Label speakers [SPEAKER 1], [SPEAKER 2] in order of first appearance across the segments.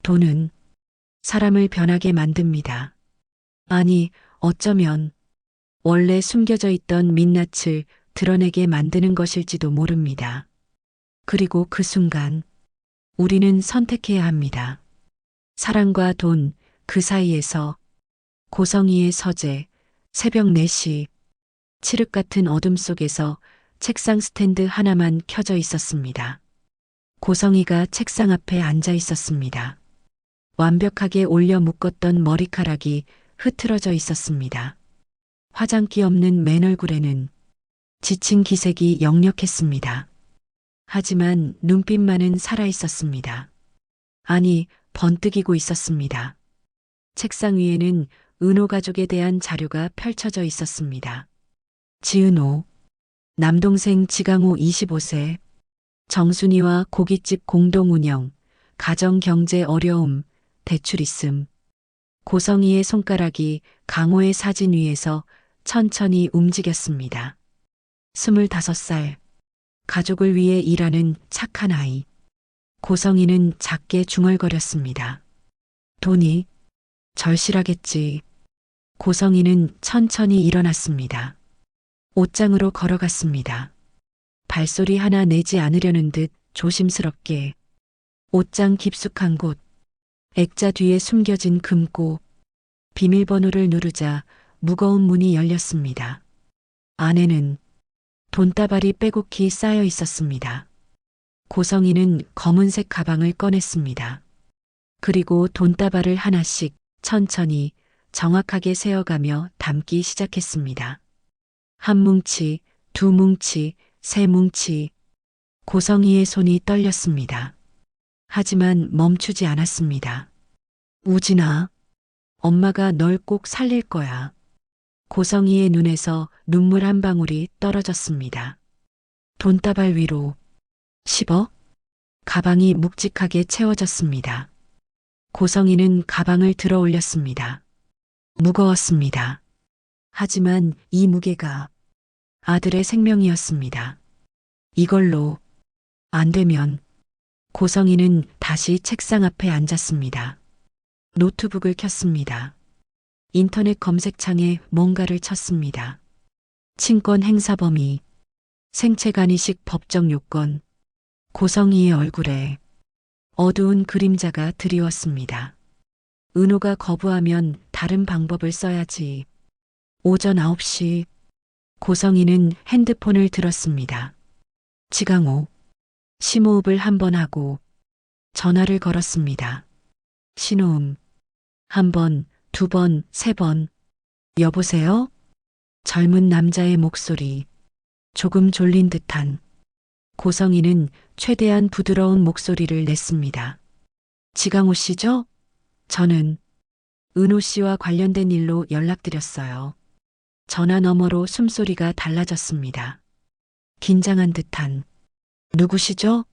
[SPEAKER 1] 돈은 사람을 변하게 만듭니다. 아니, 어쩌면 원래 숨겨져 있던 민낯을 드러내게 만드는 것일지도 모릅니다. 그리고 그 순간 우리는 선택해야 합니다. 사랑과 돈, 그 사이에서 고성이의 서재, 새벽 4시, 칠흑 같은 어둠 속에서 책상 스탠드 하나만 켜져 있었습니다. 고성이가 책상 앞에 앉아 있었습니다. 완벽하게 올려 묶었던 머리카락이 흐트러져 있었습니다. 화장기 없는 맨 얼굴에는 지친 기색이 역력했습니다. 하지만 눈빛만은 살아 있었습니다. 아니, 번뜩이고 있었습니다. 책상 위에는 은호 가족에 대한 자료가 펼쳐져 있었습니다. 지은호, 남동생 지강호 25세, 정순이와 고깃집 공동 운영, 가정 경제 어려움, 대출 있음. 고성이의 손가락이 강호의 사진 위에서 천천히 움직였습니다. 25살, 가족을 위해 일하는 착한 아이. 고성이는 작게 중얼거렸습니다. 돈이 절실하겠지. 고성이는 천천히 일어났습니다. 옷장으로 걸어갔습니다. 발소리 하나 내지 않으려는 듯 조심스럽게 옷장 깊숙한 곳, 액자 뒤에 숨겨진 금고, 비밀번호를 누르자 무거운 문이 열렸습니다. 안에는 돈다발이 빼곡히 쌓여 있었습니다. 고성이는 검은색 가방을 꺼냈습니다. 그리고 돈다발을 하나씩 천천히 정확하게 세어가며 담기 시작했습니다. 한 뭉치, 두 뭉치, 세 뭉치. 고성이의 손이 떨렸습니다. 하지만 멈추지 않았습니다. 우진아, 엄마가 널 꼭 살릴 거야. 고성이의 눈에서 눈물 한 방울이 떨어졌습니다. 돈다발 위로 10억? 가방이 묵직하게 채워졌습니다. 고성이는 가방을 들어 올렸습니다. 무거웠습니다. 하지만 이 무게가 아들의 생명이었습니다. 이걸로 안 되면 고성이는 다시 책상 앞에 앉았습니다. 노트북을 켰습니다. 인터넷 검색창에 뭔가를 쳤습니다. 친권 행사 범위, 생체 간이식 법정 요건, 고성이의 얼굴에 어두운 그림자가 드리웠습니다. 은호가 거부하면 다른 방법을 써야지. 오전 9시 고성이는 핸드폰을 들었습니다. 지강호. 심호흡을 한 번 하고 전화를 걸었습니다. 신호음. 한 번, 두 번, 세 번. 여보세요? 젊은 남자의 목소리. 조금 졸린 듯한. 고성이는 최대한 부드러운 목소리를 냈습니다. 지강호 씨죠? 저는 은호 씨와 관련된 일로 연락드렸어요. 전화 너머로 숨소리가 달라졌습니다. 긴장한 듯한. 누구시죠?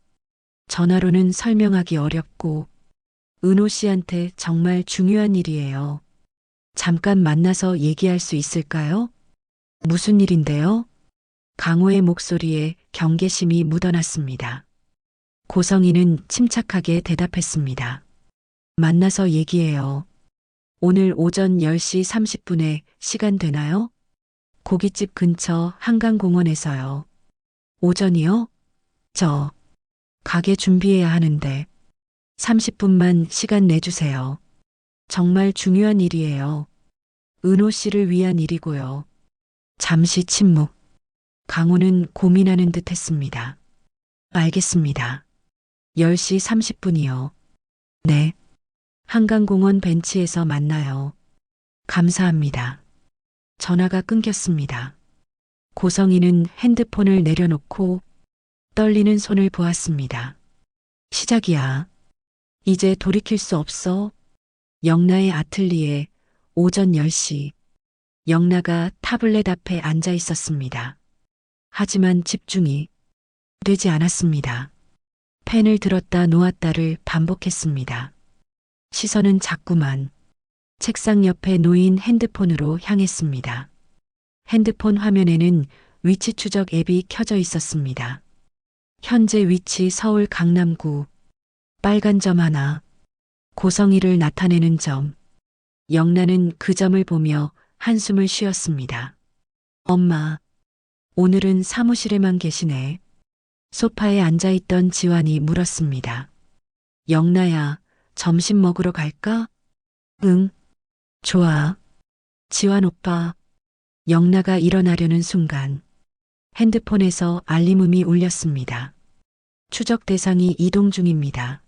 [SPEAKER 1] 전화로는 설명하기 어렵고 은호 씨한테 정말 중요한 일이에요. 잠깐 만나서 얘기할 수 있을까요? 무슨 일인데요? 강호의 목소리에 경계심이 묻어났습니다. 고성이는 침착하게 대답했습니다. 만나서 얘기해요. 오늘 오전 10시 30분에 시간 되나요? 고깃집 근처 한강공원에서요. 오전이요? 저 가게 준비해야 하는데 30분만 시간 내주세요. 정말 중요한 일이에요. 은호 씨를 위한 일이고요. 잠시 침묵. 강호는 고민하는 듯 했습니다. 알겠습니다. 10시 30분이요. 네. 한강공원 벤치에서 만나요. 감사합니다. 전화가 끊겼습니다. 고성이는 핸드폰을 내려놓고 떨리는 손을 보았습니다. 시작이야. 이제 돌이킬 수 없어. 영나의 아틀리에 오전 10시. 영나가 타블렛 앞에 앉아 있었습니다. 하지만 집중이 되지 않았습니다. 펜을 들었다 놓았다를 반복했습니다. 시선은 자꾸만 책상 옆에 놓인 핸드폰으로 향했습니다. 핸드폰 화면에는 위치 추적 앱이 켜져 있었습니다. 현재 위치 서울 강남구. 빨간 점 하나. 고성이를 나타내는 점. 영란은 그 점을 보며 한숨을 쉬었습니다. 엄마, 오늘은 사무실에만 계시네. 소파에 앉아있던 지환이 물었습니다. 영나야, 점심 먹으러 갈까? 응, 좋아. 지환 오빠. 영나가 일어나려는 순간 핸드폰에서 알림음이 울렸습니다. 추적 대상이 이동 중입니다.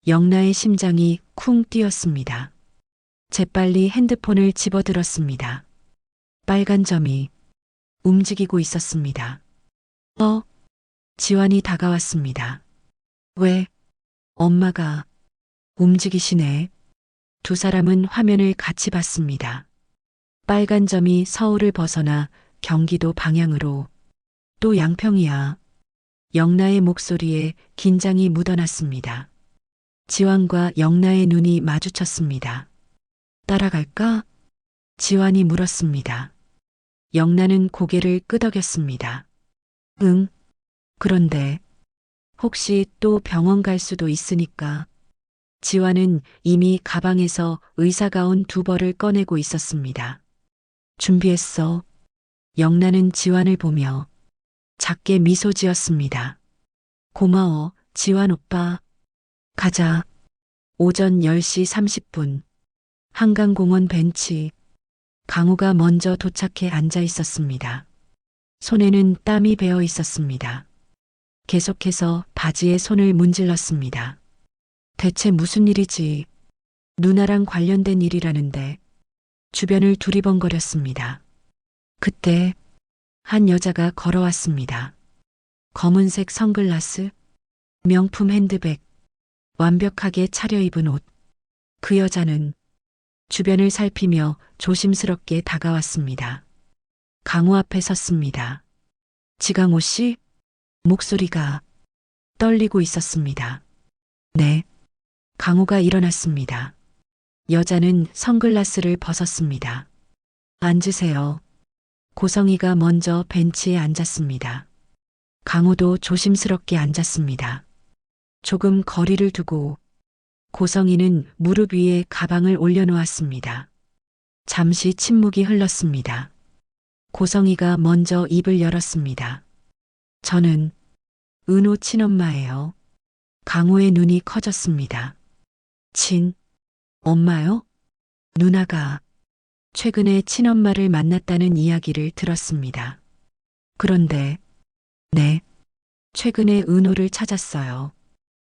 [SPEAKER 1] 영나의 심장이 쿵 뛰었습니다. 재빨리 핸드폰을 집어들었습니다. 빨간 점이 움직이고 있었습니다. 지환이 다가왔습니다. 왜? 엄마가 움직이시네. 두 사람은 화면을 같이 봤습니다. 빨간 점이 서울을 벗어나 경기도 방향으로. 또 양평이야. 영나의 목소리에 긴장이 묻어났습니다. 지환과 영나의 눈이 마주쳤습니다. 따라갈까? 지환이 물었습니다. 영나는 고개를 끄덕였습니다. 응. 그런데 혹시 또 병원 갈 수도 있으니까. 지환은 이미 가방에서 의사가운 두 벌을 꺼내고 있었습니다. 준비했어. 영란은 지환을 보며 작게 미소 지었습니다. 고마워, 지환 오빠. 가자. 오전 10시 30분. 한강공원 벤치. 강우가 먼저 도착해 앉아 있었습니다. 손에는 땀이 배어 있었습니다. 계속해서 바지에 손을 문질렀습니다. 대체 무슨 일이지? 누나랑 관련된 일이라는데. 주변을 두리번거렸습니다. 그때 한 여자가 걸어왔습니다. 검은색 선글라스, 명품 핸드백, 완벽하게 차려입은 옷. 그 여자는 주변을 살피며 조심스럽게 다가왔습니다. 강우 앞에 섰습니다. 지강호 씨? 목소리가 떨리고 있었습니다. 네. 강우가 일어났습니다. 여자는 선글라스를 벗었습니다. 앉으세요. 고성이가 먼저 벤치에 앉았습니다. 강우도 조심스럽게 앉았습니다. 조금 거리를 두고 고성이는 무릎 위에 가방을 올려놓았습니다. 잠시 침묵이 흘렀습니다. 고성이가 먼저 입을 열었습니다. 저는 은호 친엄마예요. 강우의 눈이 커졌습니다. 엄마요? 누나가 최근에 친엄마를 만났다는 이야기를 들었습니다. 그런데, 네, 최근에 은호를 찾았어요.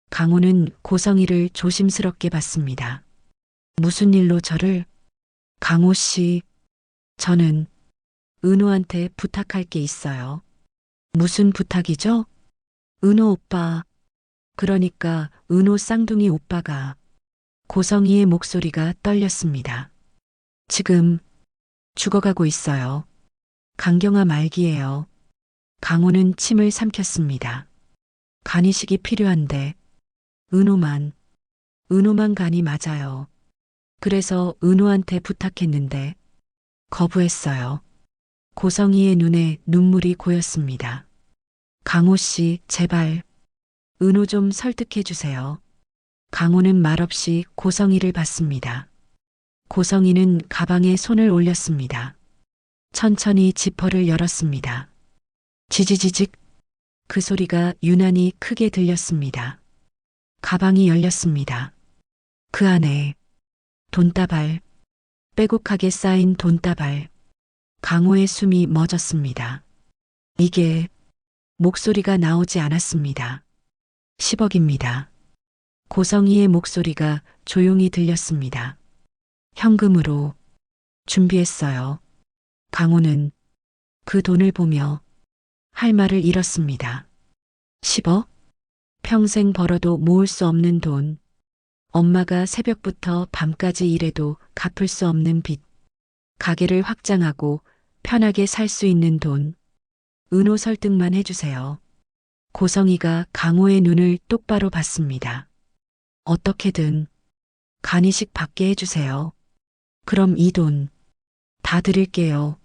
[SPEAKER 1] 강우는 고성이를 조심스럽게 봤습니다. 무슨 일로 저를? 강우 씨, 저는 은호한테 부탁할 게 있어요. 무슨 부탁이죠? 은호 오빠, 그러니까 은호 쌍둥이 오빠가. 고성이의 목소리가 떨렸습니다. 지금 죽어가고 있어요. 강경화 말기예요. 강호는 침을 삼켰습니다. 간이식이 필요한데 은호만 간이 맞아요. 그래서 은호한테 부탁했는데 거부했어요. 고성이의 눈에 눈물이 고였습니다. 강호 씨, 제발 은호 좀 설득해 주세요. 강호는 말없이 고성이를 봤습니다. 고성이는 가방에 손을 올렸습니다. 천천히 지퍼를 열었습니다. 지지지직, 그 소리가 유난히 크게 들렸습니다. 가방이 열렸습니다. 그 안에 돈다발, 빼곡하게 쌓인 돈다발. 강호의 숨이 멎었습니다. 이게 목소리가 나오지 않았습니다. 10억입니다. 고성이의 목소리가 조용히 들렸습니다. 현금으로 준비했어요. 강호는 그 돈을 보며 할 말을 잃었습니다. 10억? 평생 벌어도 모을 수 없는 돈. 엄마가 새벽부터 밤까지 일해도 갚을 수 없는 빚. 가게를 확장하고 편하게 살 수 있는 돈. 은호 설득만 해주세요. 고성이가 강호의 눈을 똑바로 봤습니다. 어떻게든 간이식 받게 해주세요. 그럼 이 돈 다 드릴게요.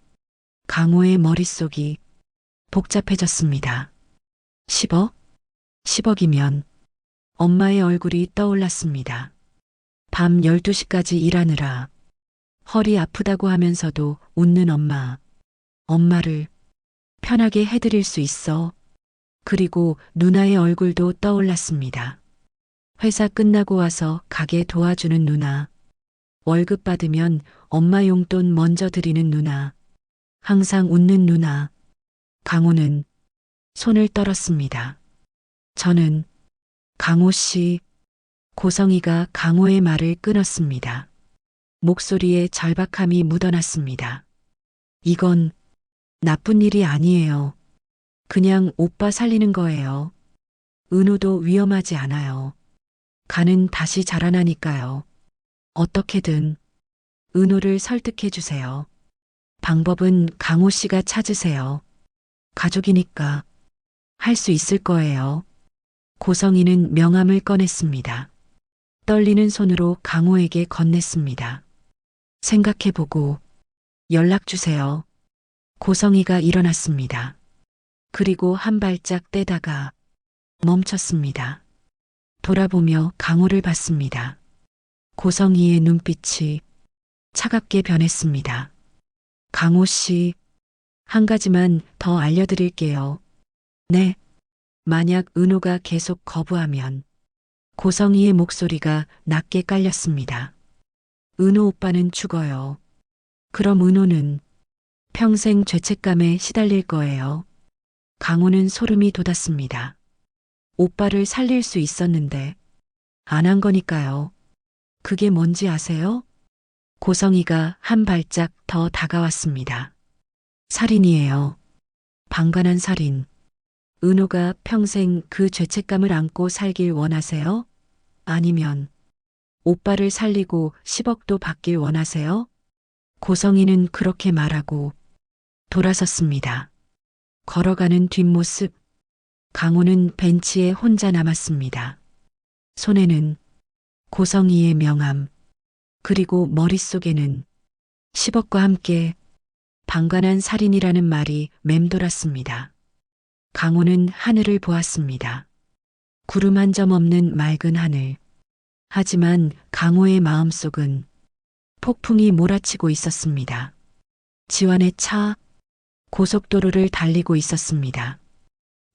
[SPEAKER 1] 강호의 머릿속이 복잡해졌습니다. 10억? 10억이면 엄마의 얼굴이 떠올랐습니다. 밤 12시까지 일하느라 허리 아프다고 하면서도 웃는 엄마. 엄마를 편하게 해드릴 수 있어. 그리고 누나의 얼굴도 떠올랐습니다. 회사 끝나고 와서 가게 도와주는 누나. 월급 받으면 엄마 용돈 먼저 드리는 누나. 항상 웃는 누나. 강호는 손을 떨었습니다. 저는 강호 씨. 고성이가 강호의 말을 끊었습니다. 목소리에 절박함이 묻어났습니다. 이건 나쁜 일이 아니에요. 그냥 오빠 살리는 거예요. 은호도 위험하지 않아요. 간은 다시 자라나니까요. 어떻게든 은호를 설득해 주세요. 방법은 강호 씨가 찾으세요. 가족이니까 할 수 있을 거예요. 고성이는 명함을 꺼냈습니다. 떨리는 손으로 강호에게 건넸습니다. 생각해보고 연락 주세요. 고성이가 일어났습니다. 그리고 한 발짝 떼다가 멈췄습니다. 돌아보며 강호를 봤습니다. 고성이의 눈빛이 차갑게 변했습니다. 강호 씨, 한 가지만 더 알려드릴게요. 네. 만약 은호가 계속 거부하면 고성이의 목소리가 낮게 깔렸습니다. 은호 오빠는 죽어요. 그럼 은호는 평생 죄책감에 시달릴 거예요. 강호는 소름이 돋았습니다. 오빠를 살릴 수 있었는데 안 한 거니까요. 그게 뭔지 아세요? 고성이가 한 발짝 더 다가왔습니다. 살인이에요. 방관한 살인. 은호가 평생 그 죄책감을 안고 살길 원하세요? 아니면 오빠를 살리고 10억도 받길 원하세요? 고성이는 그렇게 말하고 돌아섰습니다. 걸어가는 뒷모습. 강호는 벤치에 혼자 남았습니다. 손에는 고성이의 명함, 그리고 머릿속에는 10억과 함께 방관한 살인이라는 말이 맴돌았습니다. 강호는 하늘을 보았습니다. 구름 한 점 없는 맑은 하늘. 하지만 강호의 마음속은 폭풍이 몰아치고 있었습니다. 지완의 차, 고속도로를 달리고 있었습니다.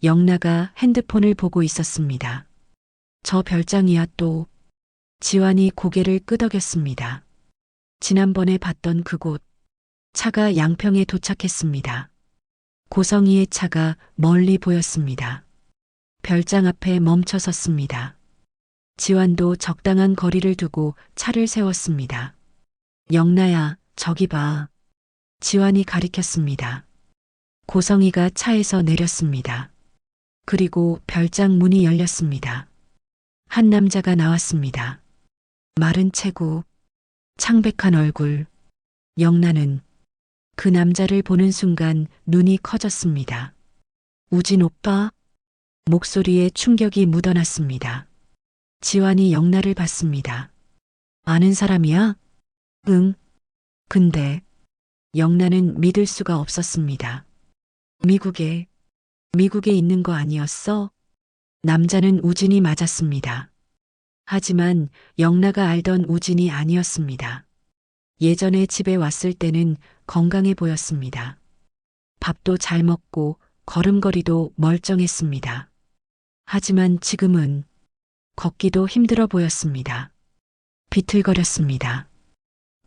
[SPEAKER 1] 영나가 핸드폰을 보고 있었습니다. 저 별장이야 또. 지완이 고개를 끄덕였습니다. 지난번에 봤던 그곳. 차가 양평에 도착했습니다. 고성이의 차가 멀리 보였습니다. 별장 앞에 멈춰 섰습니다. 지완도 적당한 거리를 두고 차를 세웠습니다. 영나야, 저기 봐. 지완이 가리켰습니다. 고성이가 차에서 내렸습니다. 그리고 별장 문이 열렸습니다. 한 남자가 나왔습니다. 마른 체구, 창백한 얼굴. 영나는 그 남자를 보는 순간 눈이 커졌습니다. 우진 오빠? 목소리에 충격이 묻어났습니다. 지완이 영나를 봤습니다. 아는 사람이야? 응. 근데 영나는 믿을 수가 없었습니다. 미국에 있는 거 아니었어? 남자는 우진이 맞았습니다. 하지만 영나가 알던 우진이 아니었습니다. 예전에 집에 왔을 때는 건강해 보였습니다. 밥도 잘 먹고 걸음걸이도 멀쩡했습니다. 하지만 지금은 걷기도 힘들어 보였습니다. 비틀거렸습니다.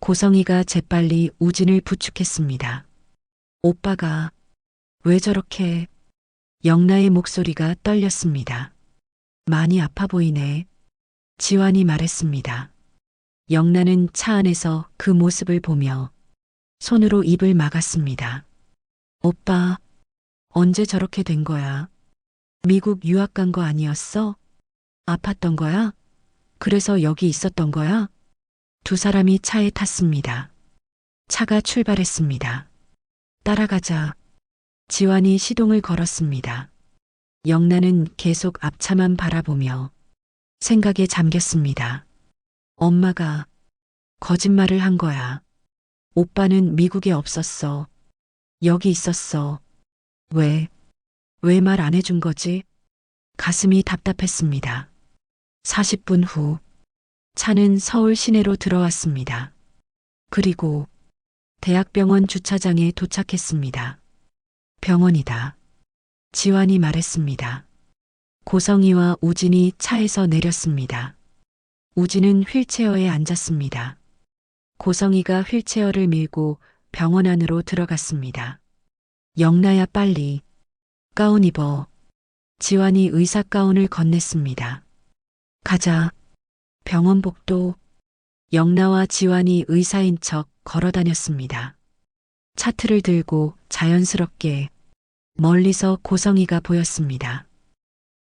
[SPEAKER 1] 고성이가 재빨리 우진을 부축했습니다. 오빠가 왜 저렇게. 영나의 목소리가 떨렸습니다. 많이 아파 보이네. 지완이 말했습니다. 영나는 차 안에서 그 모습을 보며 손으로 입을 막았습니다. 오빠, 언제 저렇게 된 거야? 미국 유학 간 거 아니었어? 아팠던 거야? 그래서 여기 있었던 거야? 두 사람이 차에 탔습니다. 차가 출발했습니다. 따라가자. 지완이 시동을 걸었습니다. 영나는 계속 앞차만 바라보며 생각에 잠겼습니다. 엄마가 거짓말을 한 거야. 오빠는 미국에 없었어. 여기 있었어. 왜 말 안 해준 거지? 가슴이 답답했습니다. 40분 후 차는 서울 시내로 들어왔습니다. 그리고 대학병원 주차장에 도착했습니다. 병원이다. 지환이 말했습니다. 고성이와 우진이 차에서 내렸습니다. 우진은 휠체어에 앉았습니다. 고성이가 휠체어를 밀고 병원 안으로 들어갔습니다. 영나야 빨리 가운 입어. 지환이 의사 가운을 건넸습니다. 가자. 병원 복도. 영나와 지환이 의사인 척 걸어 다녔습니다. 차트를 들고 자연스럽게 멀리서 고성이가 보였습니다.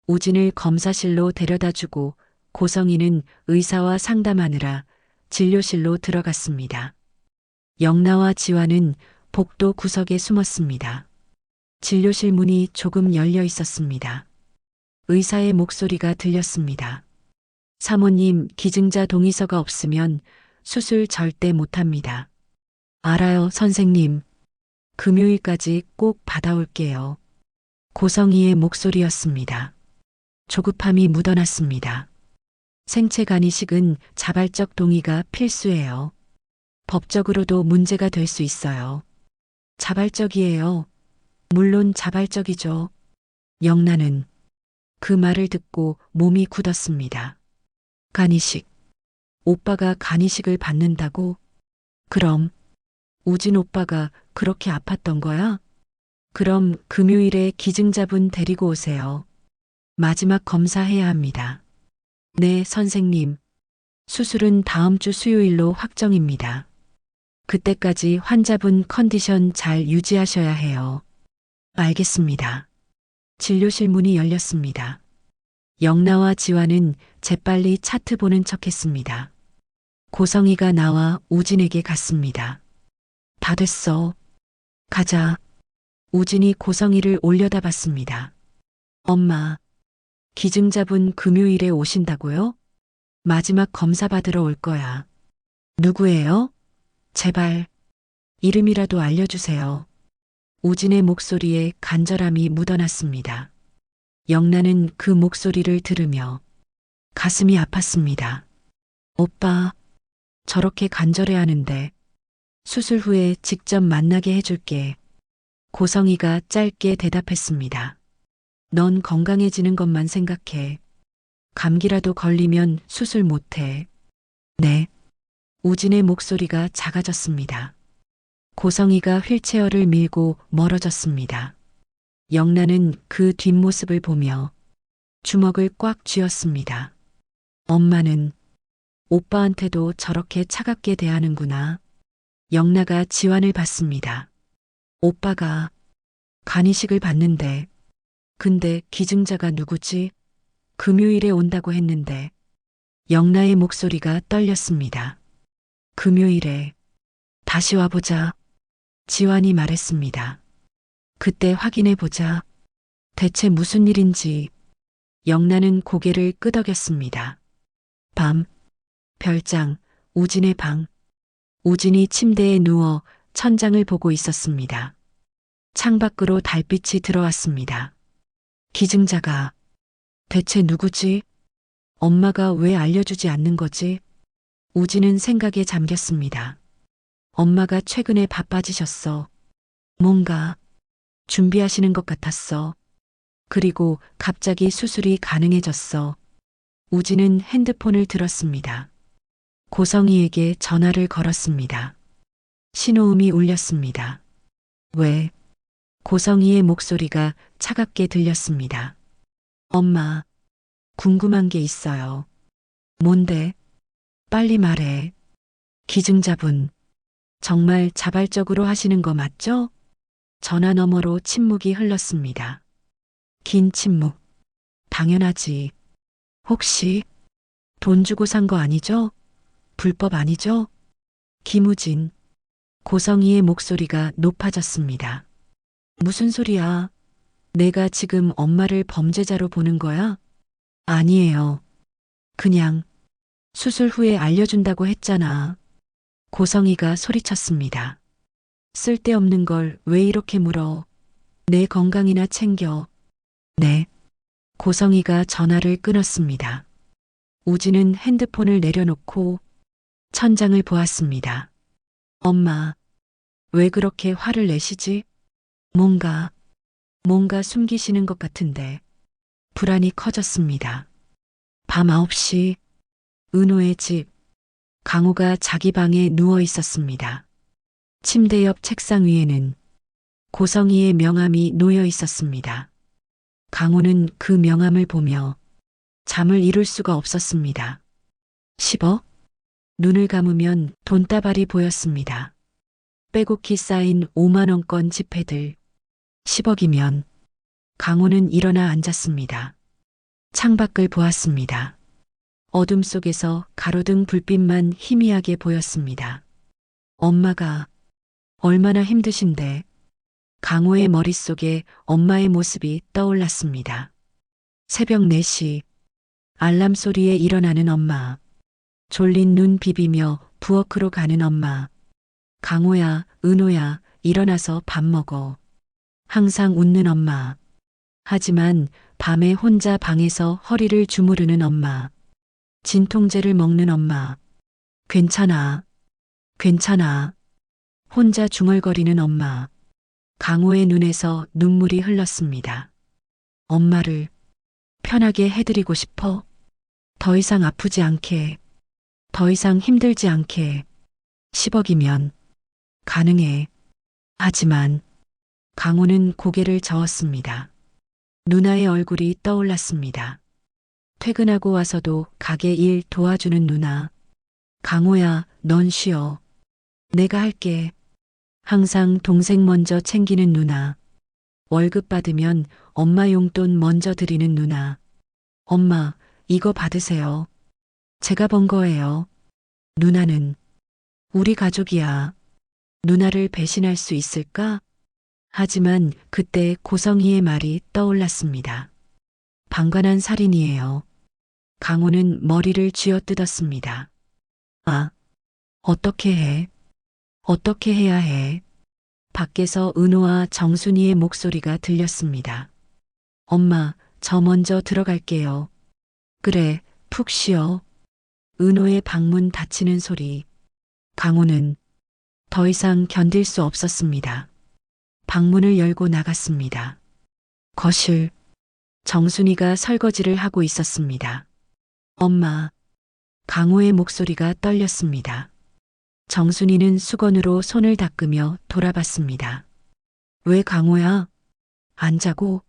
[SPEAKER 1] 우진을 검사실로 데려다주고 고성이는 의사와 상담하느라 진료실로 들어갔습니다. 영나와 지환은 복도 구석에 숨었습니다. 진료실 문이 조금 열려 있었습니다. 의사의 목소리가 들렸습니다. 사모님, 기증자 동의서가 없으면 수술 절대 못합니다. 알아요, 선생님. 금요일까지 꼭 받아올게요. 고성이의 목소리였습니다. 조급함이 묻어났습니다. 생체 간이식은 자발적 동의가 필수예요. 법적으로도 문제가 될 수 있어요. 자발적이에요. 물론 자발적이죠. 영란은 그 말을 듣고 몸이 굳었습니다. 간이식. 오빠가 간이식을 받는다고? 그럼 우진 오빠가 그렇게 아팠던 거야? 그럼 금요일에 기증자분 데리고 오세요. 마지막 검사해야 합니다. 네, 선생님. 수술은 다음 주 수요일로 확정입니다. 그때까지 환자분 컨디션 잘 유지하셔야 해요. 알겠습니다. 진료실 문이 열렸습니다. 영나와 지환은 재빨리 차트 보는 척 했습니다. 고성이가 나와 우진에게 갔습니다. 다 됐어. 가자. 우진이 고성이를 올려다봤습니다. 엄마, 기증자분 금요일에 오신다고요? 마지막 검사 받으러 올 거야. 누구예요? 제발, 이름이라도 알려주세요. 우진의 목소리에 간절함이 묻어났습니다. 영란은 그 목소리를 들으며 가슴이 아팠습니다. 오빠, 저렇게 간절해 하는데 수술 후에 직접 만나게 해줄게. 고성이가 짧게 대답했습니다. 넌 건강해지는 것만 생각해. 감기라도 걸리면 수술 못해. 네. 우진의 목소리가 작아졌습니다. 고성이가 휠체어를 밀고 멀어졌습니다. 영란은 그 뒷모습을 보며 주먹을 꽉 쥐었습니다. 엄마는 오빠한테도 저렇게 차갑게 대하는구나. 영나가 지환을 봤습니다. 오빠가 간이식을 받는데, 근데 기증자가 누구지? 금요일에 온다고 했는데. 영나의 목소리가 떨렸습니다. 금요일에 다시 와보자. 지환이 말했습니다. 그때 확인해 보자. 대체 무슨 일인지. 영란은 고개를 끄덕였습니다. 밤, 별장, 우진의 방. 우진이 침대에 누워 천장을 보고 있었습니다. 창밖으로 달빛이 들어왔습니다. 기증자가 대체 누구지? 엄마가 왜 알려주지 않는 거지? 우진은 생각에 잠겼습니다. 엄마가 최근에 바빠지셨어. 뭔가 준비하시는 것 같았어. 그리고 갑자기 수술이 가능해졌어. 우진은 핸드폰을 들었습니다. 고성이에게 전화를 걸었습니다. 신호음이 울렸습니다. 왜? 고성이의 목소리가 차갑게 들렸습니다. 엄마, 궁금한 게 있어요. 뭔데? 빨리 말해. 기증자분, 정말 자발적으로 하시는 거 맞죠? 전화 너머로 침묵이 흘렀습니다. 긴 침묵. 당연하지. 혹시 돈 주고 산 거 아니죠? 불법 아니죠? 김우진. 고성이의 목소리가 높아졌습니다. 무슨 소리야? 내가 지금 엄마를 범죄자로 보는 거야? 아니에요. 그냥 수술 후에 알려준다고 했잖아. 고성이가 소리쳤습니다. 쓸데없는 걸 왜 이렇게 물어? 내 건강이나 챙겨. 네. 고성이가 전화를 끊었습니다. 우진은 핸드폰을 내려놓고 천장을 보았습니다. 엄마, 왜 그렇게 화를 내시지? 뭔가 숨기시는 것 같은데 불안이 커졌습니다. 밤 9시 은호의 집, 강호가 자기 방에 누워 있었습니다. 침대 옆 책상 위에는 고성이의 명함이 놓여 있었습니다. 강호는 그 명함을 보며 잠을 이룰 수가 없었습니다. 10억? 눈을 감으면 돈다발이 보였습니다. 빼곡히 쌓인 5만 원권 지폐들. 10억이면 강호는 일어나 앉았습니다. 창밖을 보았습니다. 어둠 속에서 가로등 불빛만 희미하게 보였습니다. 엄마가 얼마나 힘드신데. 강호의 머릿속에 엄마의 모습이 떠올랐습니다. 새벽 4시 알람 소리에 일어나는 엄마. 졸린 눈 비비며 부엌으로 가는 엄마. 강호야, 은호야, 일어나서 밥 먹어. 항상 웃는 엄마. 하지만 밤에 혼자 방에서 허리를 주무르는 엄마. 진통제를 먹는 엄마. 괜찮아. 괜찮아. 혼자 중얼거리는 엄마. 강호의 눈에서 눈물이 흘렀습니다. 엄마를 편하게 해드리고 싶어. 더 이상 아프지 않게. 더 이상 힘들지 않게. 10억이면 가능해. 하지만 강호는 고개를 저었습니다. 누나의 얼굴이 떠올랐습니다. 퇴근하고 와서도 가게 일 도와주는 누나. 강호야, 넌 쉬어. 내가 할게. 항상 동생 먼저 챙기는 누나. 월급 받으면 엄마 용돈 먼저 드리는 누나. 엄마, 이거 받으세요. 제가 번 거예요. 누나는 우리 가족이야. 누나를 배신할 수 있을까? 하지만 그때 고성희의 말이 떠올랐습니다. 방관한 살인이에요. 강호는 머리를 쥐어뜯었습니다. 아, 어떻게 해? 어떻게 해야 해? 밖에서 은호와 정순이의 목소리가 들렸습니다. 엄마, 저 먼저 들어갈게요. 그래, 푹 쉬어. 은호의 방문 닫히는 소리. 강호는 더 이상 견딜 수 없었습니다. 방문을 열고 나갔습니다. 거실. 정순이가 설거지를 하고 있었습니다. 엄마. 강호의 목소리가 떨렸습니다. 정순이는 수건으로 손을 닦으며 돌아봤습니다. 왜 강호야? 안 자고?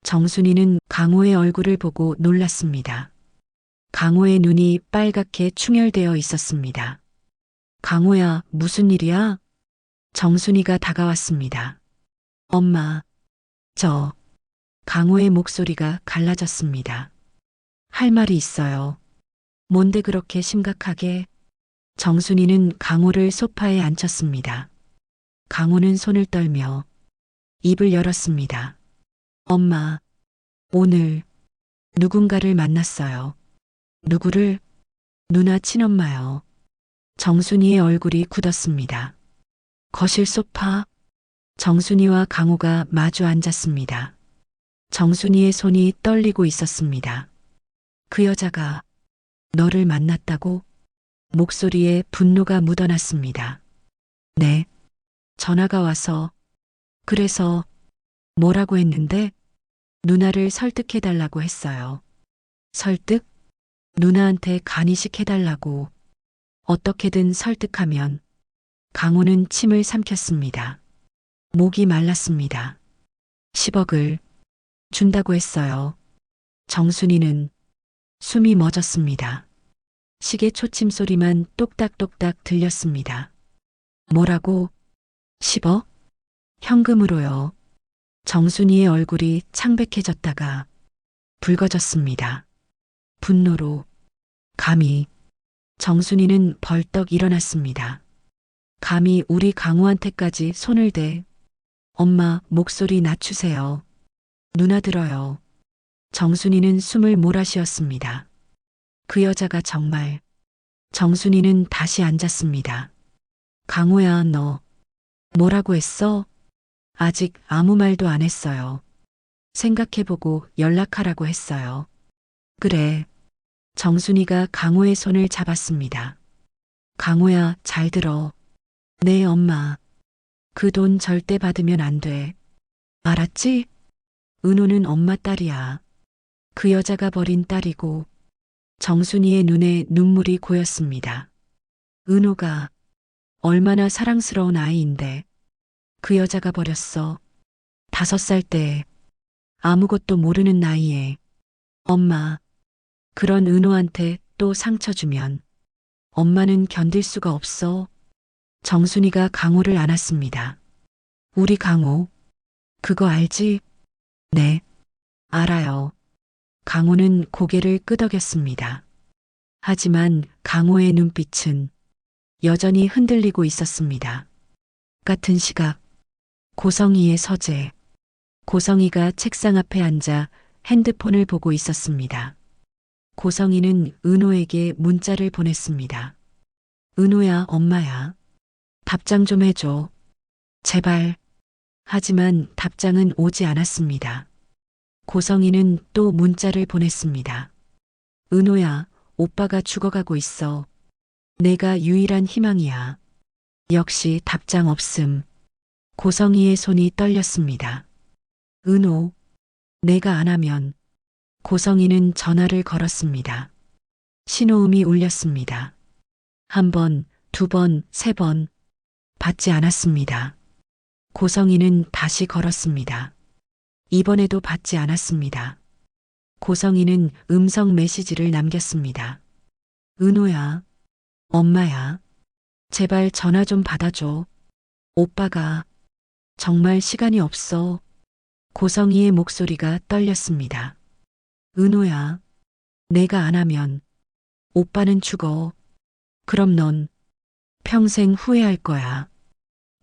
[SPEAKER 1] 정순이는 강호의 얼굴을 보고 놀랐습니다. 강호의 눈이 빨갛게 충혈되어 있었습니다. 강호야, 무슨 일이야? 정순이가 다가왔습니다. 엄마, 강호의 목소리가 갈라졌습니다. 할 말이 있어요. 뭔데 그렇게 심각하게? 정순이는 강호를 소파에 앉혔습니다. 강호는 손을 떨며 입을 열었습니다. 엄마, 오늘 누군가를 만났어요. 누구를? 누나 친엄마요. 정순이의 얼굴이 굳었습니다. 거실 소파. 정순이와 강호가 마주 앉았습니다. 정순이의 손이 떨리고 있었습니다. 그 여자가 너를 만났다고? 목소리에 분노가 묻어났습니다. 네. 전화가 와서. 그래서 뭐라고 했는데? 누나를 설득해달라고 했어요. 설득? 누나한테 간이식 해달라고. 어떻게든 설득하면. 강호는 침을 삼켰습니다. 목이 말랐습니다. 10억을 준다고 했어요. 정순이는 숨이 멎었습니다. 시계 초침 소리만 똑딱똑딱 들렸습니다. 뭐라고? 10억? 현금으로요. 정순이의 얼굴이 창백해졌다가 붉어졌습니다. 분노로. 감히. 정순이는 벌떡 일어났습니다. 감히 우리 강호한테까지 손을 대. 엄마, 목소리 낮추세요. 누나 들어요. 정순이는 숨을 몰아쉬었습니다. 그 여자가 정말. 정순이는 다시 앉았습니다. 강호야, 너 뭐라고 했어? 아직 아무 말도 안 했어요. 생각해보고 연락하라고 했어요. 그래. 정순이가 강호의 손을 잡았습니다. 강호야, 잘 들어. 네, 엄마. 그 돈 절대 받으면 안 돼. 알았지? 은호는 엄마 딸이야. 그 여자가 버린 딸이고. 정순이의 눈에 눈물이 고였습니다. 은호가 얼마나 사랑스러운 아이인데 그 여자가 버렸어. 5살 때 아무것도 모르는 나이에. 엄마, 그런 은호한테 또 상처 주면 엄마는 견딜 수가 없어. 정순이가 강호를 안았습니다. 우리 강호, 그거 알지? 네, 알아요. 강호는 고개를 끄덕였습니다. 하지만 강호의 눈빛은 여전히 흔들리고 있었습니다. 같은 시각, 고성이의 서재. 고성이가 책상 앞에 앉아 핸드폰을 보고 있었습니다. 고성이는 은호에게 문자를 보냈습니다. 은호야, 엄마야. 답장 좀 해줘. 제발. 하지만 답장은 오지 않았습니다. 고성이는 또 문자를 보냈습니다. 은호야, 오빠가 죽어가고 있어. 내가 유일한 희망이야. 역시 답장 없음. 고성이의 손이 떨렸습니다. 은호, 내가 안 하면. 고성이는 전화를 걸었습니다. 신호음이 울렸습니다. 1번, 2번, 3번. 받지 않았습니다. 고성이는 다시 걸었습니다. 이번에도 받지 않았습니다. 고성이는 음성 메시지를 남겼습니다. 은호야, 엄마야, 제발 전화 좀 받아줘. 오빠가 정말 시간이 없어. 고성이의 목소리가 떨렸습니다. 은호야, 내가 안 하면 오빠는 죽어. 그럼 넌 평생 후회할 거야.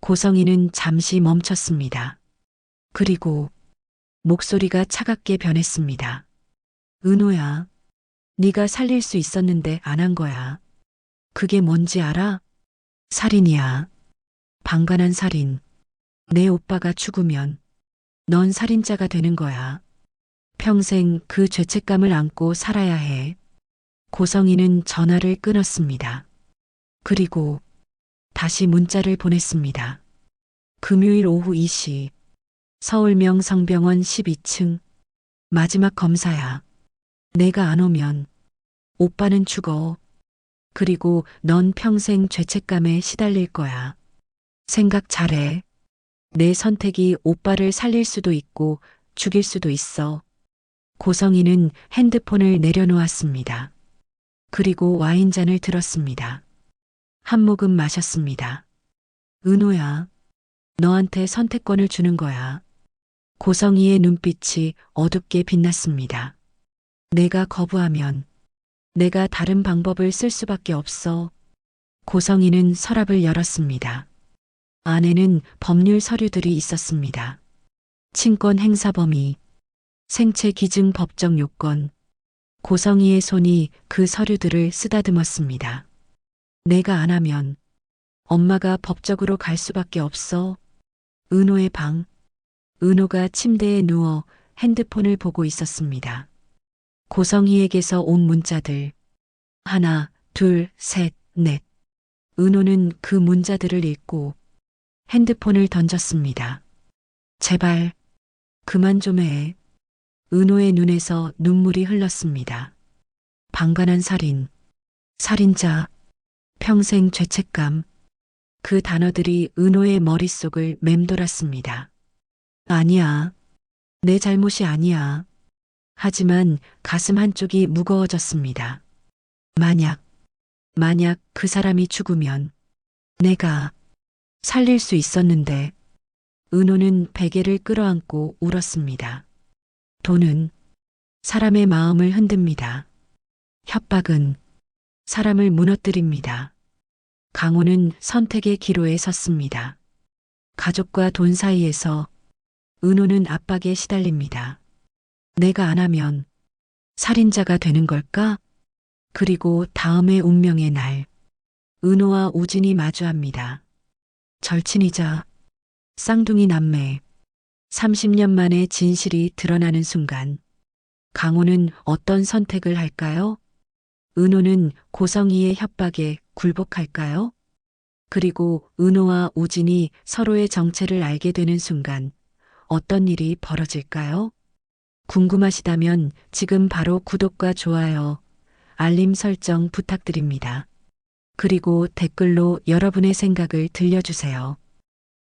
[SPEAKER 1] 고성이는 잠시 멈췄습니다. 그리고 목소리가 차갑게 변했습니다. 은호야, 네가 살릴 수 있었는데 안 한 거야. 그게 뭔지 알아? 살인이야. 방관한 살인. 내 오빠가 죽으면 넌 살인자가 되는 거야. 평생 그 죄책감을 안고 살아야 해. 고성이는 전화를 끊었습니다. 그리고 다시 문자를 보냈습니다. 금요일 오후 2시. 서울명 성병원 12층. 마지막 검사야. 내가 안 오면 오빠는 죽어. 그리고 넌 평생 죄책감에 시달릴 거야. 생각 잘해. 내 선택이 오빠를 살릴 수도 있고 죽일 수도 있어. 고성이는 핸드폰을 내려놓았습니다. 그리고 와인잔을 들었습니다. 한 모금 마셨습니다. 은호야, 너한테 선택권을 주는 거야. 고성이의 눈빛이 어둡게 빛났습니다. 내가 거부하면 내가 다른 방법을 쓸 수밖에 없어. 고성이는 서랍을 열었습니다. 안에는 법률 서류들이 있었습니다. 친권 행사 범위, 생체 기증 법정 요건. 고성이의 손이 그 서류들을 쓰다듬었습니다. 내가 안 하면 엄마가 법적으로 갈 수밖에 없어. 은호의 방. 은호가 침대에 누워 핸드폰을 보고 있었습니다. 고성이에게서 온 문자들. 1, 2, 3, 4. 은호는 그 문자들을 읽고 핸드폰을 던졌습니다. 제발, 그만 좀 해. 은호의 눈에서 눈물이 흘렀습니다. 방관한 살인, 살인자, 평생 죄책감. 그 단어들이 은호의 머릿속을 맴돌았습니다. 아니야. 내 잘못이 아니야. 하지만 가슴 한쪽이 무거워졌습니다. 만약 그 사람이 죽으면 내가 살릴 수 있었는데. 은호는 베개를 끌어안고 울었습니다. 돈은 사람의 마음을 흔듭니다. 협박은 사람을 무너뜨립니다. 강호는 선택의 기로에 섰습니다. 가족과 돈 사이에서 은호는 압박에 시달립니다. 내가 안 하면 살인자가 되는 걸까? 그리고 다음의 운명의 날, 은호와 우진이 마주합니다. 절친이자 쌍둥이 남매. 30년 만에 진실이 드러나는 순간, 강호는 어떤 선택을 할까요? 은호는 고성희의 협박에 굴복할까요? 그리고 은호와 우진이 서로의 정체를 알게 되는 순간 어떤 일이 벌어질까요? 궁금하시다면 지금 바로 구독과 좋아요, 알림 설정 부탁드립니다. 그리고 댓글로 여러분의 생각을 들려주세요.